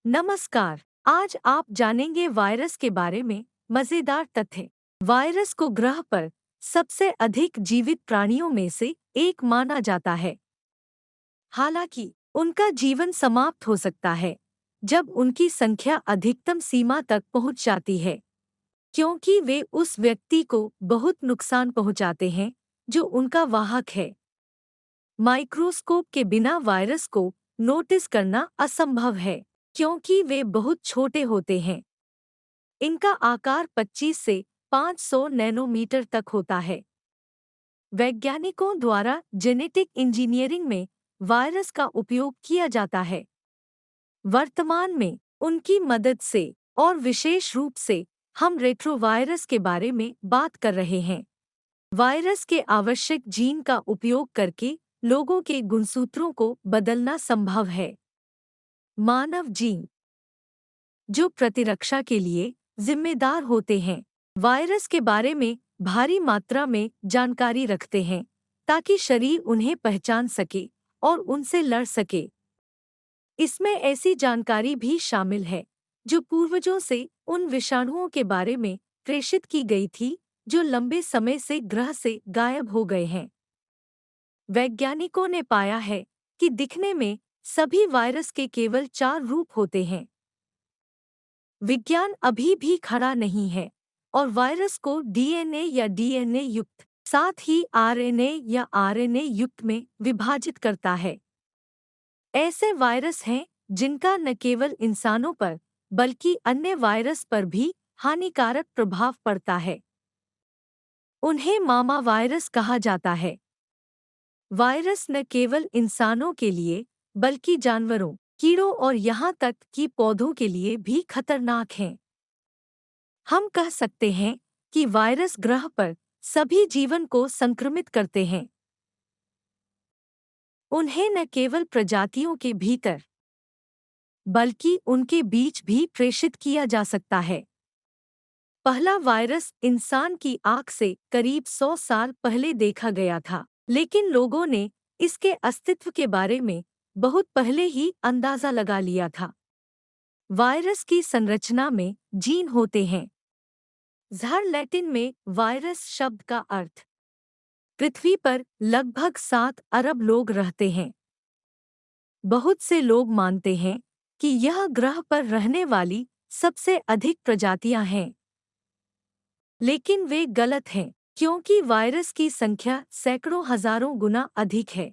नमस्कार। आज आप जानेंगे वायरस के बारे में मजेदार तथ्य। वायरस को ग्रह पर सबसे अधिक जीवित प्राणियों में से एक माना जाता है। हालांकि उनका जीवन समाप्त हो सकता है जब उनकी संख्या अधिकतम सीमा तक पहुंच जाती है, क्योंकि वे उस व्यक्ति को बहुत नुकसान पहुंचाते हैं जो उनका वाहक है। माइक्रोस्कोप के बिना वायरस को नोटिस करना असंभव है, क्योंकि वे बहुत छोटे होते हैं। इनका आकार 25 से 500 नैनोमीटर तक होता है। वैज्ञानिकों द्वारा जेनेटिक इंजीनियरिंग में वायरस का उपयोग किया जाता है। वर्तमान में उनकी मदद से और विशेष रूप से हम रेट्रोवायरस के बारे में बात कर रहे हैं। वायरस के आवश्यक जीन का उपयोग करके लोगों के गुणसूत्रों को बदलना संभव है। मानव जीन, जो प्रतिरक्षा के लिए जिम्मेदार होते हैं, वायरस के बारे में भारी मात्रा में जानकारी रखते हैं ताकि शरीर उन्हें पहचान सके और उनसे लड़ सके। इसमें ऐसी जानकारी भी शामिल है जो पूर्वजों से उन विषाणुओं के बारे में प्रेषित की गई थी जो लंबे समय से ग्रह से गायब हो गए हैं। वैज्ञानिकों ने पाया है कि दिखने में सभी वायरस के केवल 4 रूप होते हैं। विज्ञान अभी भी खड़ा नहीं है और वायरस को डीएनए या डीएनए युक्त, साथ ही आरएनए या आरएनए युक्त में विभाजित करता है। ऐसे वायरस हैं जिनका न केवल इंसानों पर बल्कि अन्य वायरस पर भी हानिकारक प्रभाव पड़ता है। उन्हें मामा वायरस कहा जाता है। वायरस न केवल इंसानों के लिए बल्कि जानवरों, कीड़ों और यहाँ तक कि पौधों के लिए भी खतरनाक हैं। हम कह सकते हैं कि वायरस ग्रह पर सभी जीवन को संक्रमित करते हैं। उन्हें न केवल प्रजातियों के भीतर बल्कि उनके बीच भी प्रेषित किया जा सकता है। पहला वायरस इंसान की आंख से करीब 100 साल पहले देखा गया था, लेकिन लोगों ने इसके अस्तित्व के बारे में बहुत पहले ही अंदाजा लगा लिया था। वायरस की संरचना में जीन होते हैं। ज़ार लैटिन में वायरस शब्द का अर्थ। पृथ्वी पर लगभग 7 अरब लोग रहते हैं। बहुत से लोग मानते हैं कि यह ग्रह पर रहने वाली सबसे अधिक प्रजातियां हैं, लेकिन वे गलत हैं, क्योंकि वायरस की संख्या सैकड़ों हजारों गुना अधिक है।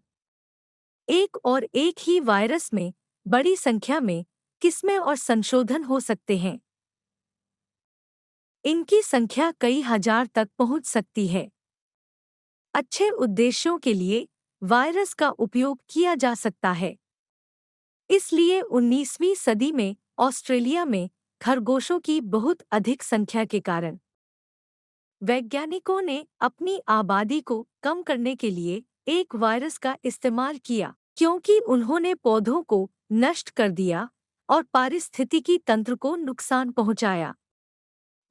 एक ही वायरस में बड़ी संख्या में किस्में और संशोधन हो सकते हैं। इनकी संख्या कई हजार तक पहुंच सकती है। अच्छे उद्देश्यों के लिए वायरस का उपयोग किया जा सकता है। इसलिए 19वीं सदी में ऑस्ट्रेलिया में खरगोशों की बहुत अधिक संख्या के कारण वैज्ञानिकों ने अपनी आबादी को कम करने के लिए एक वायरस का इस्तेमाल किया, क्योंकि उन्होंने पौधों को नष्ट कर दिया और पारिस्थितिकी तंत्र को नुकसान पहुंचाया।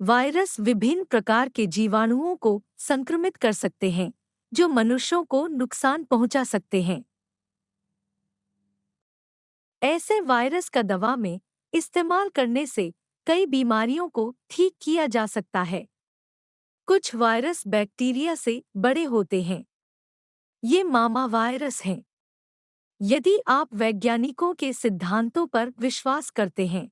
वायरस विभिन्न प्रकार के जीवाणुओं को संक्रमित कर सकते हैं जो मनुष्यों को नुकसान पहुंचा सकते हैं। ऐसे वायरस का दवा में इस्तेमाल करने से कई बीमारियों को ठीक किया जा सकता है। कुछ वायरस बैक्टीरिया से बड़े होते हैं। ये मामा वायरस हैं। यदि आप वैज्ञानिकों के सिद्धांतों पर विश्वास करते हैं,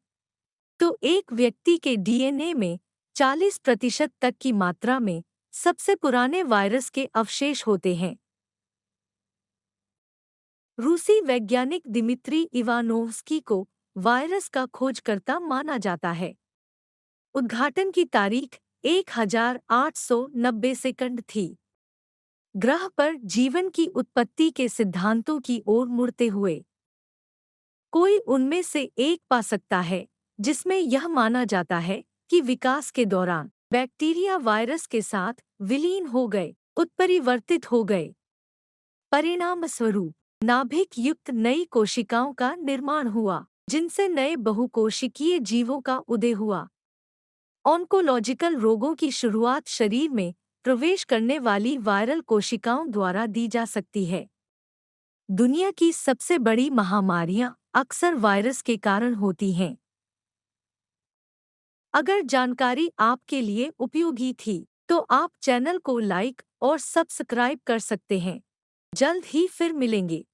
तो एक व्यक्ति के डीएनए में 40% तक की मात्रा में सबसे पुराने वायरस के अवशेष होते हैं। रूसी वैज्ञानिक दिमित्री इवानोव्स्की को वायरस का खोजकर्ता माना जाता है। उद्घाटन की तारीख 1890 सेकंड थी। ग्रह पर जीवन की उत्पत्ति के सिद्धांतों की ओर मुड़ते हुए कोई उनमें से एक पा सकता है जिसमें यह माना जाता है कि विकास के दौरान बैक्टीरिया वायरस के साथ विलीन हो गए, उत्परिवर्तित हो गए। परिणामस्वरूप नाभिक युक्त नई कोशिकाओं का निर्माण हुआ, जिनसे नए बहुकोशिकीय जीवों का उदय हुआ। ऑन्कोलॉजिकल रोगों की शुरुआत शरीर में प्रवेश करने वाली वायरल कोशिकाओं द्वारा दी जा सकती है। दुनिया की सबसे बड़ी महामारियां अक्सर वायरस के कारण होती हैं। अगर जानकारी आपके लिए उपयोगी थी तो आप चैनल को लाइक और सब्सक्राइब कर सकते हैं। जल्द ही फिर मिलेंगे।